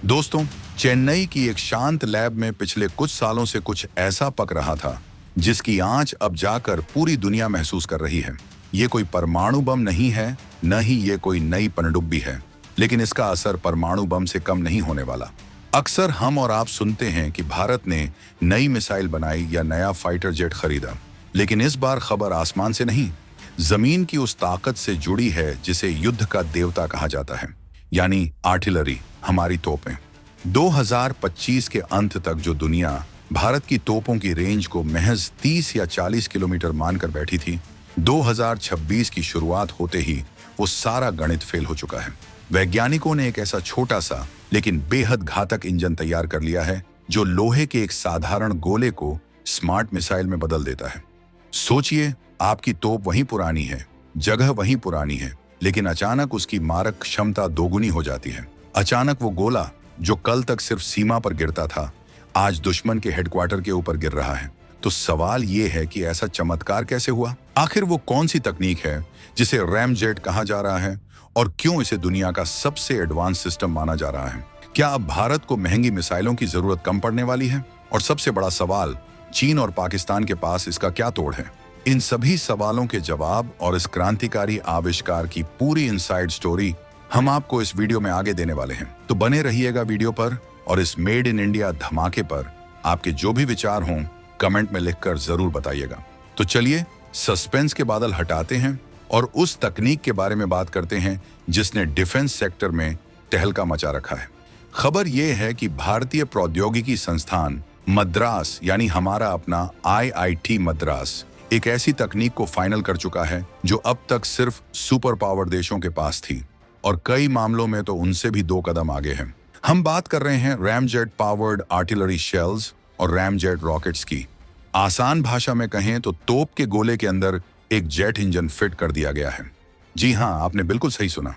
दोस्तों, चेन्नई की एक शांत लैब में पिछले कुछ सालों से कुछ ऐसा पक रहा था जिसकी आंच अब जाकर पूरी दुनिया महसूस कर रही है। ये कोई परमाणु बम नहीं है, न ही ये कोई नई पनडुब्बी है, लेकिन इसका असर परमाणु बम से कम नहीं होने वाला। अक्सर हम और आप सुनते हैं कि भारत ने नई मिसाइल बनाई या नया फाइटर जेट खरीदा, लेकिन इस बार खबर आसमान से नहीं, जमीन की उस ताकत से जुड़ी है जिसे युद्ध का देवता कहा जाता है, यानी आर्टिलरी, हमारी तोपें। 2025 के अंत तक जो दुनिया भारत की तोपों की रेंज को महज 30 या 40 किलोमीटर मानकर बैठी थी, 2026 की शुरुआत होते ही वो सारा गणित फेल हो चुका है। वैज्ञानिकों ने एक ऐसा छोटा सा लेकिन बेहद घातक इंजन तैयार कर लिया है जो लोहे के एक साधारण गोले को स्मार्ट मिसाइल में बदल देता है। सोचिए, आपकी तोप वहीं पुरानी है, जगह वहीं पुरानी है, लेकिन अचानक उसकी मारक क्षमता दोगुनी हो जाती है। अचानक वो गोला जो कल तक सिर्फ सीमा पर गिरता था, आज दुश्मन के हेडक्वार्टर के ऊपर गिर रहा है। तो सवाल ये है कि ऐसा चमत्कार कैसे हुआ? आखिर वो कौन सी तकनीक है जिसे रैमजेट कहा जा रहा है और क्यों इसे दुनिया का सबसे एडवांस सिस्टम माना जा रहा है? क्या अब भारत को महंगी मिसाइलों की जरूरत कम पड़ने वाली है? और सबसे बड़ा सवाल, चीन और पाकिस्तान के पास इसका क्या तोड़ है? इन सभी सवालों के जवाब और इस क्रांतिकारी आविष्कार की पूरी इनसाइड स्टोरी हम आपको इस वीडियो में आगे देने वाले हैं। तो बने रहिएगा वीडियो पर और इस मेड इन इंडिया धमाके पर आपके जो भी विचार हों कमेंट में लिखकर जरूर बताइएगा। तो चलिए सस्पेंस के बादल हटाते हैं और उस तकनीक के बारे में बात करते हैं जिसने डिफेंस सेक्टर में तहलका मचा रखा है। खबर यह है कि भारतीय प्रौद्योगिकी संस्थान मद्रास, यानी हमारा अपना IIT मद्रास, एक ऐसी तकनीक को फाइनल कर चुका है जो अब तक सिर्फ सुपर पावर देशों के पास थी और कई मामलों में तो उनसे भी 2 कदम आगे है। हम बात कर रहे हैं रैमजेट पावर्ड आर्टिलरी शेल्स और रैमजेट रॉकेट्स की। आसान भाषा में कहें तो तोप के गोले के अंदर एक जेट इंजन फिट कर दिया गया है। जी हाँ, आपने बिल्कुल सही सुना।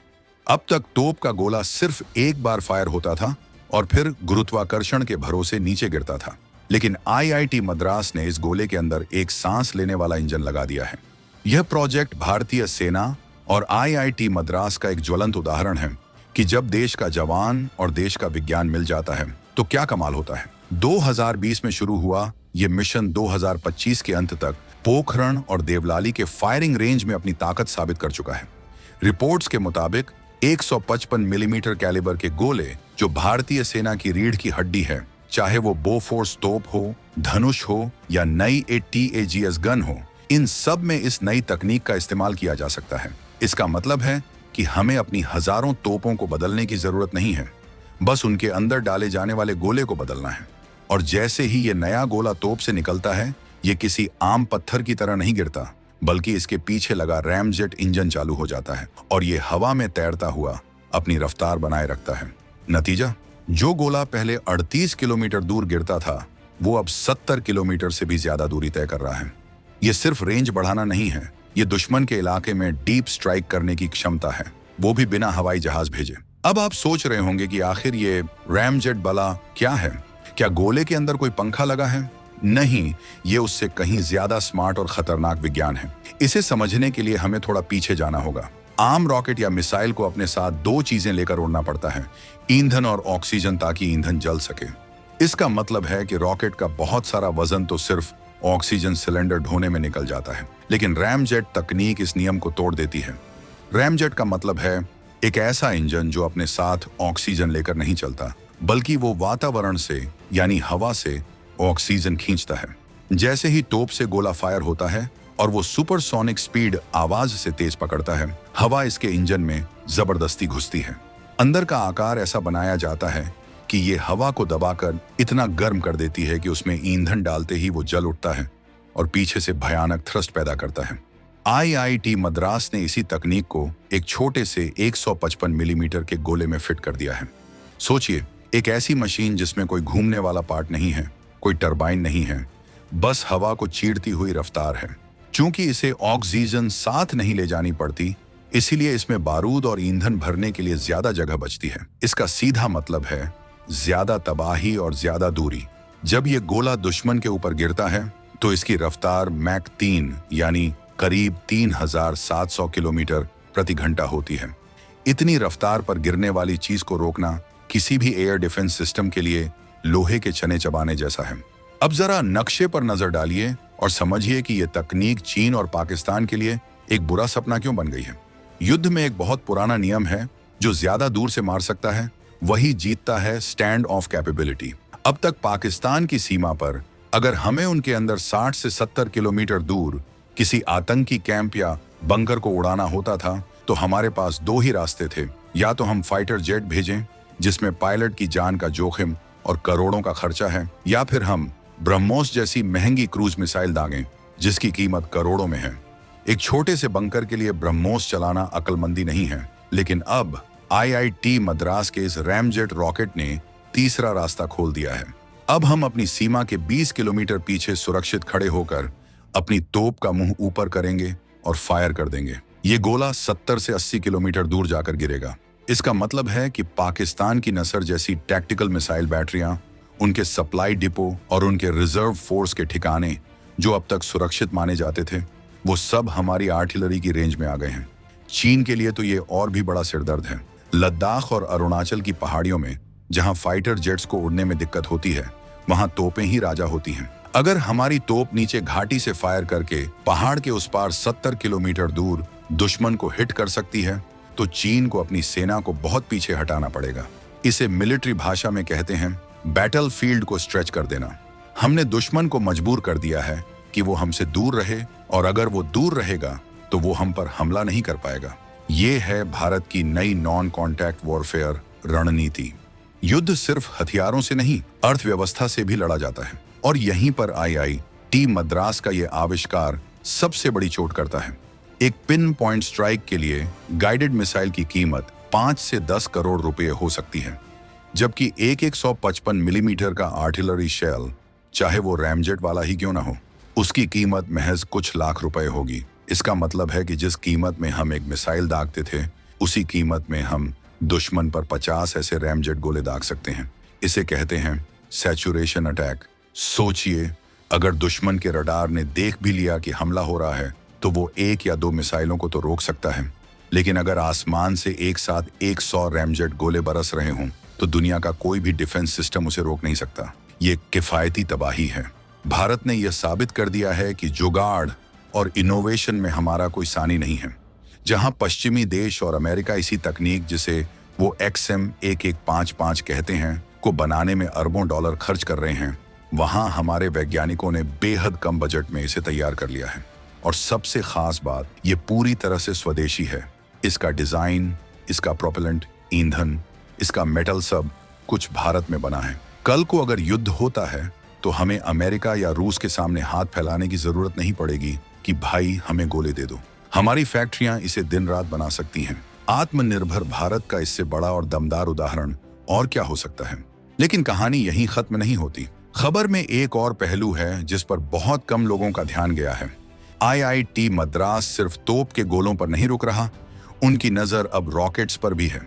अब तक तोप का गोला सिर्फ एक बार फायर होता था और फिर गुरुत्वाकर्षण के भरोसे नीचे गिरता था, लेकिन IIT मद्रास ने इस गोले के अंदर एक सांस लेने वाला इंजन लगा दिया है। यह प्रोजेक्ट भारतीय सेना और IIT मद्रास का एक ज्वलंत उदाहरण है कि जब देश का जवान और देश का विज्ञान मिल जाता है तो क्या कमाल होता है। 2020 में शुरू हुआ यह मिशन 2025 के अंत तक पोखरण और देवलाली के फायरिंग रेंज में अपनी ताकत साबित कर चुका है। रिपोर्ट्स के मुताबिक 155 मिलीमीटर कैलिबर के गोले, जो भारतीय सेना की रीढ़ की हड्डी है, चाहे वो बोफोर्स तोप हो, धनुष हो या नई ATAGS गन हो, इन सब में इस नई तकनीक का इस्तेमाल किया जा सकता है। इसका मतलब है कि हमें अपनी हजारों तोपों को बदलने की जरूरत नहीं है, बस उनके अंदर डाले जाने वाले गोले को बदलना है। और जैसे ही ये नया गोला तोप से निकलता है, ये किसी आम पत्थर की तरह नहीं गिरता, बल्कि इसके पीछे लगा रैमजेट इंजन चालू हो जाता है और ये हवा में तैरता हुआ अपनी रफ्तार बनाए रखता है। नतीजा, जो गोला पहले 38 किलोमीटर दूर गिरता था, वो अब 70 किलोमीटर से भी ज्यादा दूरी तय कर रहा है। ये सिर्फ रेंज बढ़ाना नहीं है, ये दुश्मन के इलाके में डीप स्ट्राइक करने की क्षमता है, वो भी बिना हवाई जहाज भेजे। अब आप सोच रहे होंगे कि आखिर ये रैमजेट भला क्या है? क्या गोले के अंदर कोई पंखा लगा है? नहीं, ये उससे कहीं ज्यादा स्मार्ट और खतरनाक विज्ञान है। इसे समझने के लिए हमें थोड़ा पीछे जाना होगा। आम रॉकेट या मिसाइल को अपने साथ 2 चीजें लेकर उड़ना पड़ता है, ईंधन और ऑक्सीजन, ताकि ईंधन जल सके। इसका मतलब है कि रॉकेट का बहुत सारा वजन तो सिर्फ ऑक्सीजन सिलेंडर ढोने में निकल जाता है, लेकिन रैमजेट तकनीक इस नियम को तोड़ देती है। रैमजेट का मतलब है एक ऐसा इंजन जो अपने साथ ऑक्सीजन लेकर नहीं चलता, बल्कि वो वातावरण से, यानी हवा से ऑक्सीजन खींचता है। जैसे ही तोप से गोला फायर होता है और वो सुपरसोनिक स्पीड आवाज से तेज पकड़ता है, हवा इसके इंजन में जबरदस्ती घुसती है। अंदर का आकार ऐसा बनाया जाता है कि ये हवा को दबाकर इतना गर्म कर देती है कि उसमें ईंधन डालते ही वो जल उठता है और पीछे से भयानक थ्रस्ट पैदा करता है। IIT मद्रास ने इसी तकनीक को एक छोटे से 155 मिलीमीटर के गोले में फिट कर दिया है। सोचिए, एक ऐसी मशीन जिसमें कोई घूमने वाला पार्ट नहीं है, कोई टरबाइन नहीं है, बस हवा को चीरती हुई रफ्तार है। चूंकि इसे ऑक्सीजन साथ नहीं ले जानी पड़ती, इसीलिए इसमें बारूद और ईंधन भरने के लिए ज्यादा जगह बचती है। इसका सीधा मतलब है ज्यादा तबाही और ज्यादा दूरी। जब ये गोला दुश्मन के ऊपर गिरता है तो इसकी रफ्तार मैक 3 यानी करीब 3700 किलोमीटर प्रति घंटा होती है। इतनी रफ्तार पर गिरने वाली चीज को रोकना किसी भी एयर डिफेंस सिस्टम के लिए लोहे के चने चबाने जैसा है। अब जरा नक्शे पर नजर डालिए और समझिए कि यह तकनीक चीन और पाकिस्तान के लिए एक बुरा सपना क्यों बन गई है। युद्ध में एक बहुत पुराना नियम है, जो ज्यादा दूर से मार सकता है वही जीतता है, स्टैंड ऑफ कैपेबिलिटी। अब तक पाकिस्तान की सीमा पर अगर हमें उनके अंदर 60 से 70 किलोमीटर दूर किसी आतंकी कैंप या बंकर को उड़ाना होता था तो हमारे पास दो ही रास्ते थे। या तो हम फाइटर जेट भेजें जिसमें पायलट की जान का जोखिम और करोड़ों का खर्चा है, या फिर हम ब्रह्मोस जैसी महंगी क्रूज मिसाइल दागें जिसकी कीमत करोड़ों में है। एक छोटे से बंकर के लिए ब्रह्मोस चलाना अक्लमंदी नहीं है, लेकिन अब आईआईटी मद्रास के इस रैमजेट रॉकेट ने तीसरा रास्ता खोल दिया है। अब हम अपनी सीमा के 20 किलोमीटर पीछे सुरक्षित खड़े होकर अपनी तोप का मुंह ऊपर करेंगे और फायर कर देंगे। ये गोला 70 से 80 किलोमीटर दूर जाकर गिरेगा। इसका मतलब है कि पाकिस्तान की नसर जैसी टैक्टिकल मिसाइल बैटरियां, उनके सप्लाई डिपो और उनके रिजर्व फोर्स के ठिकाने जो अब तक सुरक्षित माने जाते थे, वो सब हमारी आर्टिलरी की रेंज में आ गए हैं। चीन के लिए तो ये और भी बड़ा सिरदर्द है। लद्दाख और अरुणाचल की पहाड़ियों में जहां फाइटर जेट्स को उड़ने में दिक्कत होती है, वहां तोपें ही राजा होती हैं। अगर हमारी तोप नीचे घाटी से फायर करके पहाड़ के उस पार 70 किलोमीटर दूर दुश्मन को हिट कर सकती है, तो चीन को अपनी सेना को बहुत पीछे हटाना पड़ेगा। इसे मिलिट्री भाषा में कहते हैं बैटल फील्ड को स्ट्रेच कर देना। हमने दुश्मन को मजबूर कर दिया है कि वो हमसे दूर रहे, और अगर वो दूर रहेगा तो वो हम पर हमला नहीं कर पाएगा। ये है भारत की नई नॉन कॉन्टैक्ट वॉरफेयर रणनीति। युद्ध सिर्फ हथियारों से नहीं, अर्थव्यवस्था से भी लड़ा जाता है, और यहीं पर आईआईटी मद्रास का ये आविष्कार सबसे बड़ी चोट करता है। एक पिन पॉइंट स्ट्राइक के लिए गाइडेड मिसाइल की कीमत 5 से 10 करोड़ रुपए हो सकती है, जबकि एक 155 मिलीमीटर का आर्टिलरी शेल, चाहे वो रैमजेट वाला ही क्यों ना हो, उसकी कीमत महज कुछ लाख रुपए होगी। इसका मतलब है कि जिस कीमत में हम एक मिसाइल दागते थे, उसी कीमत में हम दुश्मन पर 50 ऐसे रैमजेट गोले दाग सकते हैं। इसे कहते हैं सैचुरेशन अटैक। सोचिए, अगर दुश्मन के रडार ने देख भी लिया कि हमला हो रहा है, तो वो 1 या 2 मिसाइलों को तो रोक सकता है, लेकिन अगर आसमान से एक साथ 100 रैमजेट गोले बरस रहे हों, तो दुनिया का कोई भी डिफेंस सिस्टम उसे रोक नहीं सकता। ये किफायती तबाही है। भारत ने यह साबित कर दिया है कि जुगाड़ और इनोवेशन में हमारा कोई सानी नहीं है। जहां पश्चिमी देश और अमेरिका इसी तकनीक, जिसे वो XM1155 कहते हैं, को बनाने में अरबों डॉलर खर्च कर रहे हैं, वहां हमारे वैज्ञानिकों ने बेहद कम बजट में इसे तैयार कर लिया है। और सबसे खास बात, ये पूरी तरह से स्वदेशी है। इसका डिजाइन, इसका प्रोपेलेंट, ईंधन, इसका मेटल, सब कुछ भारत में बना है। कल को अगर युद्ध होता है तो हमें अमेरिका या रूस के सामने हाथ फैलाने की जरूरत नहीं पड़ेगी कि भाई हमें गोले दे दो। हमारी फैक्ट्रियां इसे दिन रात बना सकती हैं। आत्मनिर्भर भारत का इससे बड़ा और दमदार उदाहरण और क्या हो सकता है। लेकिन कहानी यहीं खत्म नहीं होती। खबर में एक और पहलू है जिस पर बहुत कम लोगों का ध्यान गया है। आईआईटी मद्रास सिर्फ तोप के गोलों पर नहीं रुक रहा, उनकी नजर अब रॉकेट्स पर भी है।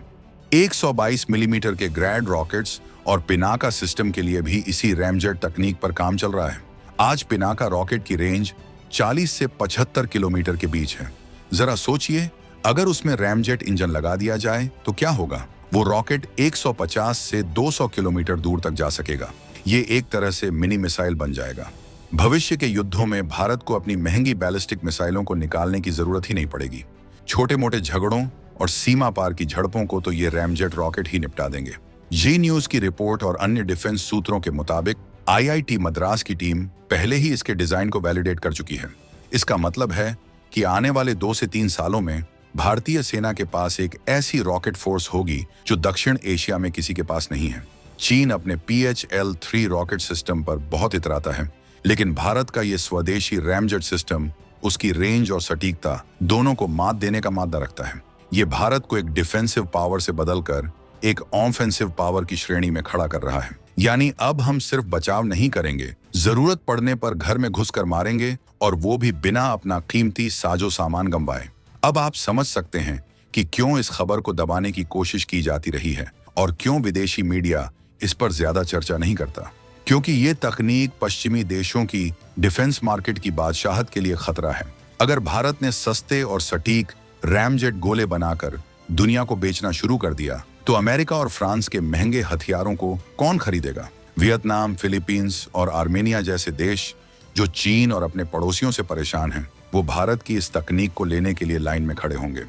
122 मिलीमीटर के ग्रैड रॉकेट्स और पिनाका सिस्टम के लिए भी इसी रैमजेट तकनीक पर काम चल रहा है। आज पिनाका रॉकेट की रेंज 40 से 75 किलोमीटर के बीच है। जरा सोचिए, अगर उसमें रैमजेट इंजन लगा दिया जाए तो क्या होगा। वो रॉकेट 150 से 200 किलोमीटर दूर तक जा सकेगा। ये एक तरह से मिनी मिसाइल बन जाएगा। भविष्य के युद्धों में भारत को अपनी महंगी बैलिस्टिक मिसाइलों को निकालने की जरूरत ही नहीं पड़ेगी। छोटे मोटे झगड़ों और सीमा पार की झड़पों को तो ये रैमजेट रॉकेट ही निपटा देंगे। जी न्यूज की रिपोर्ट और अन्य डिफेंस सूत्रों के मुताबिक आईआईटी मद्रास की टीम पहले ही इसके डिजाइन को वैलिडेट कर चुकी है। इसका मतलब है कि आने वाले 2 से 3 सालों में भारतीय सेना के पास एक ऐसी रॉकेट फोर्स होगी जो दक्षिण एशिया में किसी के पास नहीं है। चीन अपने PHL-3 रॉकेट सिस्टम पर बहुत इतराता है, लेकिन भारत का ये स्वदेशी रैमजेट सिस्टम उसकी रेंज और सटीकता दोनों को मात देने का मादा रखता है। ये भारत को एक डिफेंसिव पावर से बदलकर एक ऑफेंसिव पावर की श्रेणी में खड़ा कर रहा है। यानी अब हम सिर्फ बचाव नहीं करेंगे, जरूरत पड़ने पर घर में घुसकर मारेंगे, और वो भी बिना अपना कीमती साजो सामान गंवाए। अब आप समझ सकते हैं कि क्यों इस खबर को दबाने की कोशिश की जाती रही है और क्यों विदेशी मीडिया इस पर ज्यादा चर्चा नहीं करता। क्योंकि ये तकनीक पश्चिमी देशों की डिफेंस मार्केट की बादशाहत के लिए खतरा है। अगर भारत ने सस्ते और सटीक रैमजेट गोले बनाकर दुनिया को बेचना शुरू कर दिया तो अमेरिका और फ्रांस के महंगे हथियारों को कौन खरीदेगा? वियतनाम, फिलीपींस और आर्मेनिया जैसे देश जो चीन और अपने पड़ोसियों से परेशान हैं, वो भारत की इस तकनीक को लेने के लिए लाइन में खड़े होंगे।